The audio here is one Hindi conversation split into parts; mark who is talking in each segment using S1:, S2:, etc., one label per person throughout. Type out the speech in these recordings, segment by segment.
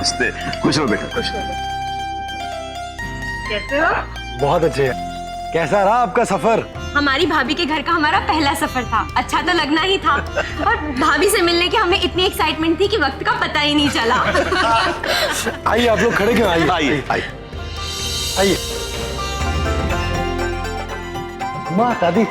S1: नमस्ते। खुश रहो बेटा, खुश रहो।
S2: कैसे हो?
S3: बहुत अच्छे हैं। कैसा रहा आपका सफर?
S4: हमारी भाभी के घर का हमारा पहला सफर था। अच्छा तो लगना ही था। और भाभी से मिलने की हमें इतनी एक्साइटमेंट थी कि वक्त का पता ही नहीं चला।
S3: आइए आप लोग खड़े क्यों? आइए
S1: आइए आइए
S3: आइए। माँ दादी,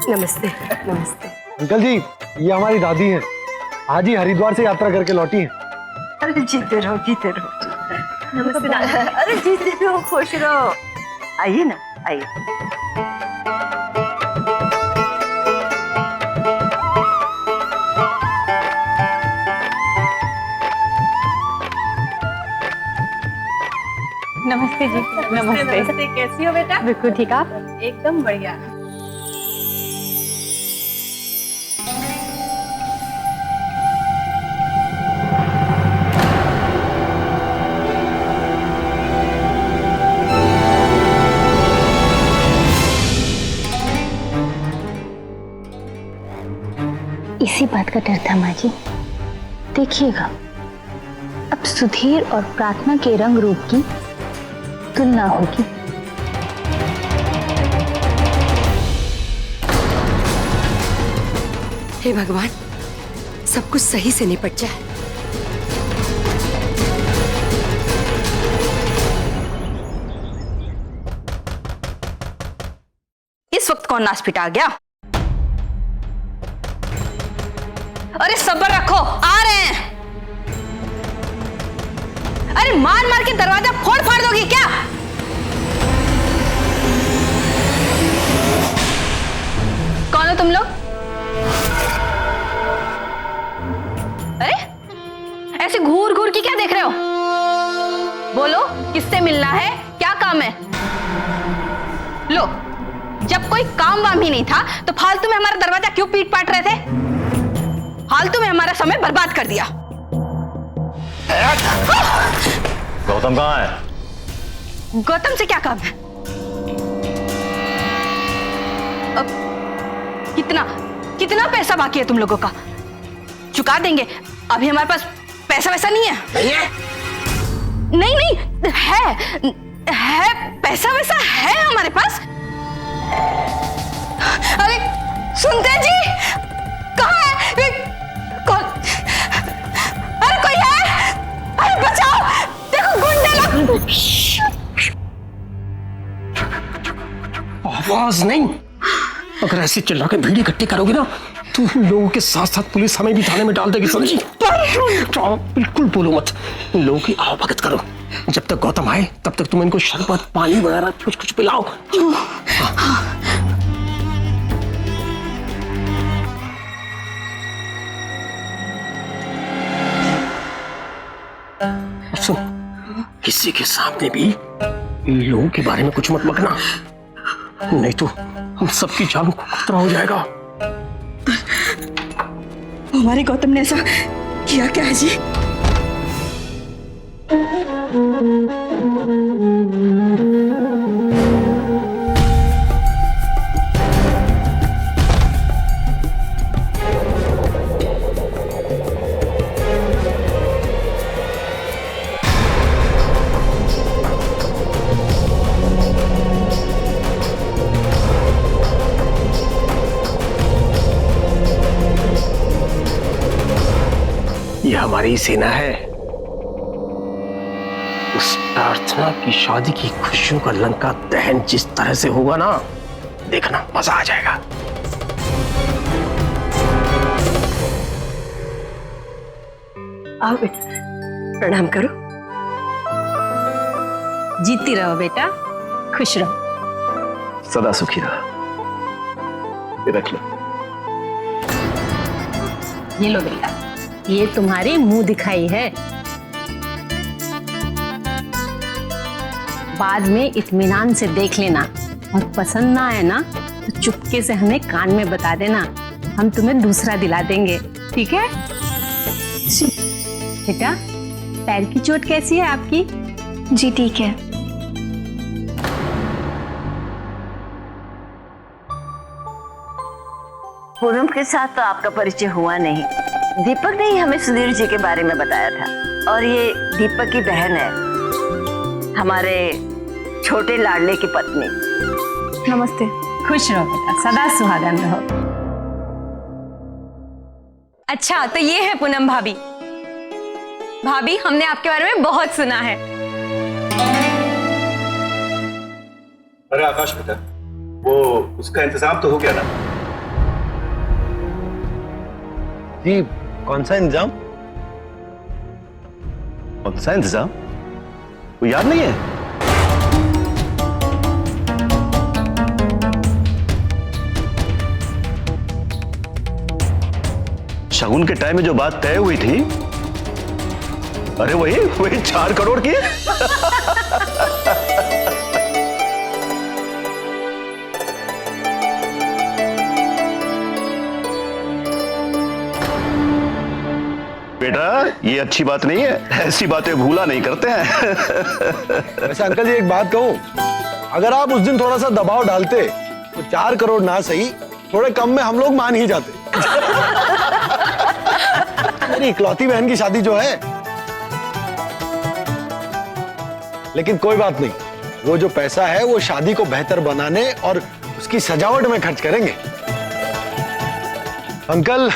S2: नमस्ते। नमस्ते।
S3: अंकल जी ये हमारी दादी हैं। आज ही हरिद्वार से यात्रा करके लौटी हैं।
S2: अरे जीते रहो, जीते रहो। नमस्ते। अरे जीते रहो, खुश रहो। आइए ना, आइए।
S4: नमस्ते जी। नमस्ते।
S2: नमस्ते। कैसी हो बेटा?
S4: बिल्कुल ठीक। आप?
S2: एकदम बढ़िया।
S5: इसी बात का डर था माँ जी। देखिएगा अब सुधीर और प्रार्थना के रंग रूप की तुलना होगी।
S6: हे भगवान, सब कुछ सही से निपट जाए।
S7: इस वक्त कौन नाच पिटा गया? अरे सब्र रखो, आ रहे हैं। अरे मार मार के दरवाजा फोड़ फाड़ दोगी क्या? कौन हो तुम लोग? अरे ऐसे घूर घूर के क्या देख रहे हो? बोलो, किससे मिलना है? क्या काम है? लो, जब कोई काम वाम ही नहीं था तो फालतू में हमारा दरवाजा क्यों पीट पाट रहे थे? फालतू में हमारा समय बर्बाद कर दिया।
S1: गौतम कहाँ है?
S7: गौतम से क्या काम है? अब कितना कितना पैसा बाकी है तुम लोगों का? चुका देंगे। अभी हमारे पास पैसा वैसा नहीं है। नहीं नहीं है पैसा वैसा है हमारे पास। अरे सुनते जी, कहाँ है? कौन? अरे कोई है? अरे बचाओ, देखो गुंडे लोग।
S8: आवाज नहीं। अगर ऐसे चिल्ला के भीड़ इकट्ठी करोगे ना तो इन लोगों के साथ साथ पुलिस हमें भी थाने में डाल देगी, समझी? बिल्कुल बोलो मत। इन लोगों की आवभगत करो। जब तक गौतम आए तब तक तुम इनको शरबत पानी वगैरह कुछ कुछ पिलाओ। सुन, किसी के सामने भी इन लोगों के बारे में कुछ मत बकना, नहीं तो हम सबकी जान को खतरा हो जाएगा।
S6: हमारे गौतम ने ऐसा किया क्या है जी?
S8: ये हमारी सेना है। उस प्रार्थना की शादी की खुशियों का लंका दहन जिस तरह से होगा ना, देखना मजा आ जाएगा।
S2: आओ बेटा, प्रणाम करो। जीती रहो बेटा, खुश रहो।
S1: सदा सुखी रहा। ये रख लो।
S2: ये लो बेटा, ये तुम्हारी मुंह दिखाई है। बाद में इत्मीनान से देख लेना और पसंद ना आए ना तो चुपके से हमें कान में बता देना, हम तुम्हें दूसरा दिला देंगे, ठीक है? बेटा, पैर की चोट कैसी है आपकी?
S5: जी ठीक है।
S2: पूनम
S9: के साथ तो आपका परिचय हुआ नहीं। दीपक ने ही हमें सुधीर जी के बारे में बताया था। और ये दीपक की बहन है, हमारे छोटे लाडले की पत्नी।
S2: नमस्ते। खुश रहो बेटा, सदा सुहागन रहो।
S4: अच्छा, तो ये है पूनम भाभी। भाभी, हमने आपके बारे में बहुत सुना है।
S1: अरे आकाश बेटा, वो उसका इंतजाम तो हो गया ना?
S3: जी, कौन सा इंतजाम?
S1: कौन सा इंतजाम? वो याद नहीं है? शगुन के टाइम में जो बात तय हुई थी, अरे वही 4 करोड़ की। बेटा, ये अच्छी बात नहीं है, ऐसी बातें भूला नहीं करते हैं।
S3: वैसे अंकल जी एक बात कहूं, अगर आप उस दिन थोड़ा सा दबाव डालते तो 4 करोड़ ना सही, थोड़े कम में हम लोग मान ही जाते। मेरी इकलौती बहन की शादी जो है। लेकिन कोई बात नहीं, वो जो पैसा है वो शादी को बेहतर बनाने और उसकी सजावट में खर्च करेंगे। अंकल,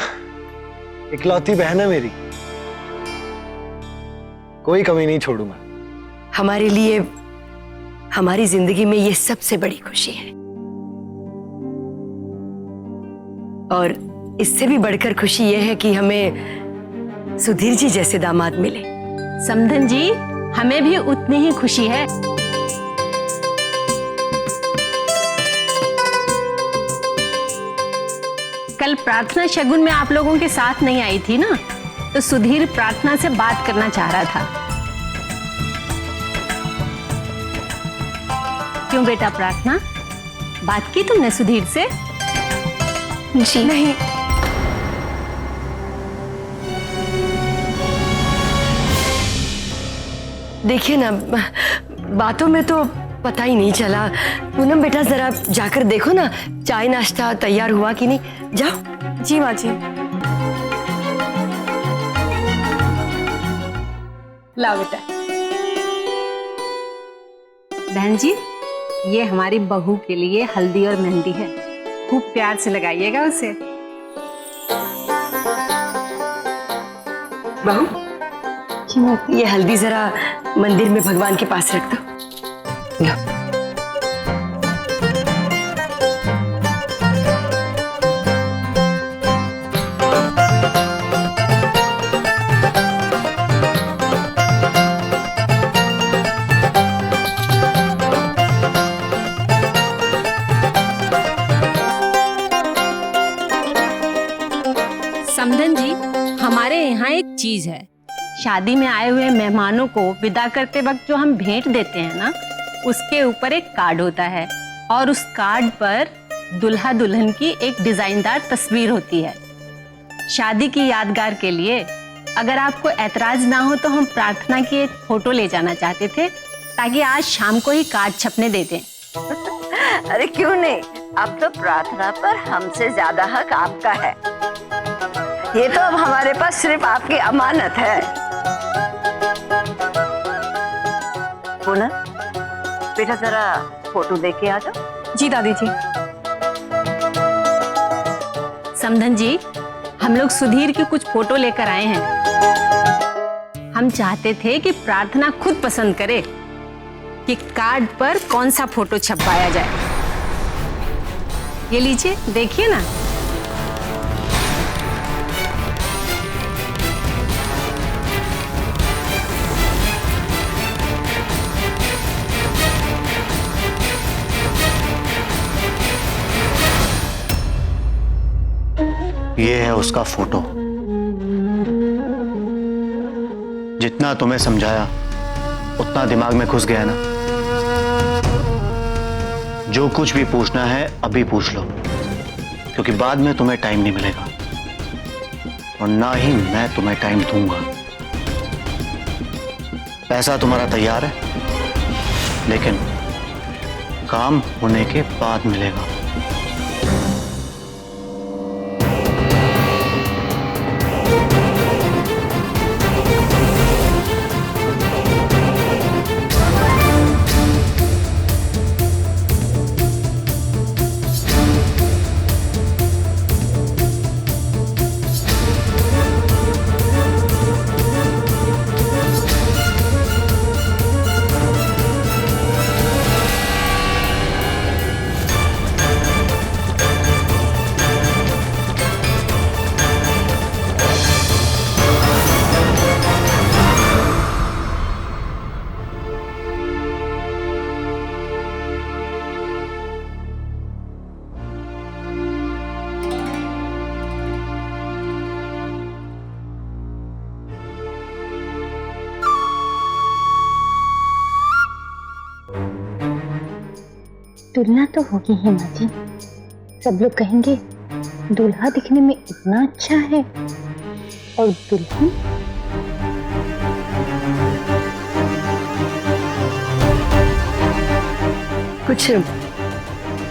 S3: इकलौती बहन है मेरी, कोई कमी नहीं छोड़ूंगा।
S6: हमारे लिए हमारी जिंदगी में ये सबसे बड़ी खुशी है, और इससे भी बढ़कर खुशी ये है कि हमें सुधीर जी जैसे दामाद मिले।
S2: समधन जी, हमें भी उतनी ही खुशी है। कल प्रार्थना शगुन में आप लोगों के साथ नहीं आई थी ना, तो सुधीर प्रार्थना से बात करना चाह रहा था। क्यों बेटा प्रार्थना, बात की तुमने सुधीर से?
S6: जी नहीं। देखिए ना, बातों में तो पता ही नहीं चला। पूनम बेटा, जरा जाकर देखो ना, चाय नाश्ता तैयार हुआ कि नहीं। जाओ।
S4: जी माँ जी।
S2: लाओ बेटा। बहन जी, ये हमारी बहू के लिए हल्दी और मेहंदी है, खूब प्यार से लगाइएगा उसे।
S6: बहू, ये हल्दी जरा मंदिर में भगवान के पास रख दो।
S2: समधन जी, हमारे यहाँ एक चीज है, शादी में आए हुए मेहमानों को विदा करते वक्त जो हम भेंट देते हैं ना, उसके ऊपर एक कार्ड होता है, और उस कार्ड पर दुल्हा दुल्हन की एक डिजाइनदार तस्वीर होती है। शादी की यादगार के लिए अगर आपको ऐतराज ना हो तो हम प्रार्थना की एक फोटो ले जाना चाहते थे, ताकि आज शाम को ही कार्ड छपने दे दें।
S9: अरे क्यों नहीं, अब तो प्रार्थना पर हमसे ज्यादा हक आपका है। ये तो अब हमारे पास सिर्फ आपकी अमानत है। पूनम बेटा, जरा फोटो देके आ जाओ।
S4: जी दादी जी।
S2: समधन जी, हम लोग सुधीर की कुछ फोटो लेकर आए हैं। हम चाहते थे कि प्रार्थना खुद पसंद करे कि कार्ड पर कौन सा फोटो छपवाया जाए। ये लीजिए, देखिए ना।
S1: ये है उसका फोटो। जितना तुम्हें समझाया उतना दिमाग में घुस गया ना। जो कुछ भी पूछना है अभी पूछ लो, क्योंकि बाद में तुम्हें टाइम नहीं मिलेगा, और ना ही मैं तुम्हें टाइम दूंगा। पैसा तुम्हारा तैयार है, लेकिन काम होने के बाद मिलेगा।
S5: तुलना तो होगी ही माँ जी। सब लोग कहेंगे दूल्हा दिखने में इतना अच्छा है और दुल्हन
S6: कुछ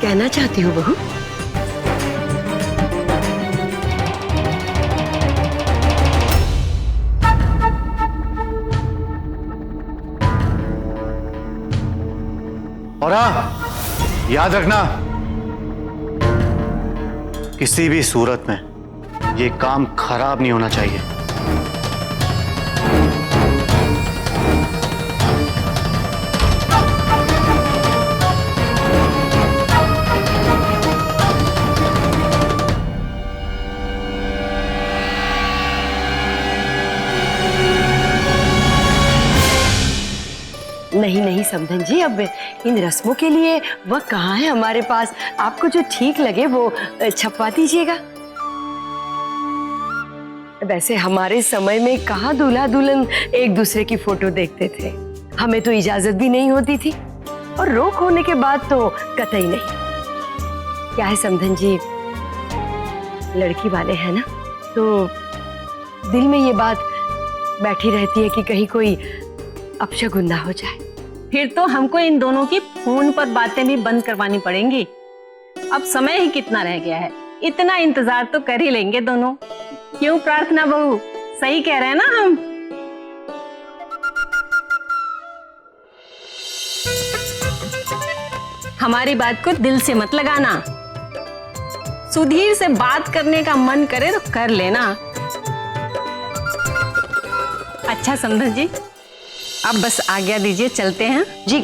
S6: कहना चाहती हो बहू?
S1: और हाँ, याद रखना, किसी भी सूरत में ये काम खराब नहीं होना चाहिए।
S6: नहीं नहीं समधन जी, अब इन रस्मों के लिए वह कहाँ है हमारे पास। आपको जो ठीक लगे वो छपवा दीजिएगा। वैसे हमारे समय में कहाँ दूल्हा दुल्हन एक दूसरे की फोटो देखते थे, हमें तो इजाजत भी नहीं होती थी, और रोक होने के बाद तो कतई नहीं। क्या है समधन जी, लड़की वाले हैं ना, तो दिल में ये बात बैठी रहती है कि कहीं कोई अपशगुन ना हो जाए।
S2: फिर तो हमको इन दोनों की फोन पर बातें भी बंद करवानी पड़ेंगी। अब समय ही कितना रह गया है, इतना इंतजार तो कर ही लेंगे दोनों। क्यों प्रार्थना बहू, सही कह रहे हैं ना हम? हमारी बात को दिल से मत लगाना। सुधीर से बात करने का मन करे तो कर लेना। अच्छा समधन जी, अब बस आज्ञा दीजिए, चलते हैं।
S6: जी।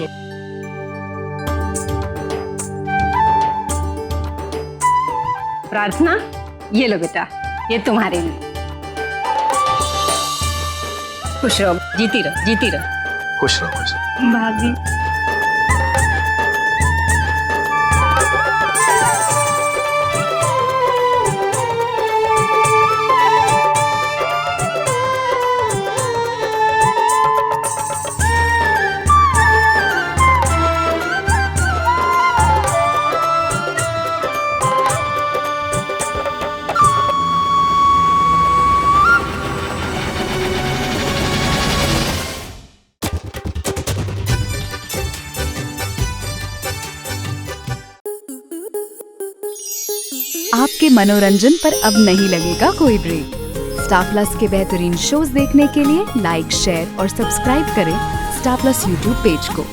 S2: प्रार्थना, ये लो बेटा, ये तुम्हारे लिए। खुश रहो, जीती रहो, जीती रहो।
S3: खुश रहो, खुश रहो।
S2: भाभी।
S10: आपके मनोरंजन पर अब नहीं लगेगा कोई ब्रेक। स्टार प्लस के बेहतरीन शोज देखने के लिए लाइक, शेयर और सब्सक्राइब करें स्टार प्लस यूट्यूब पेज को।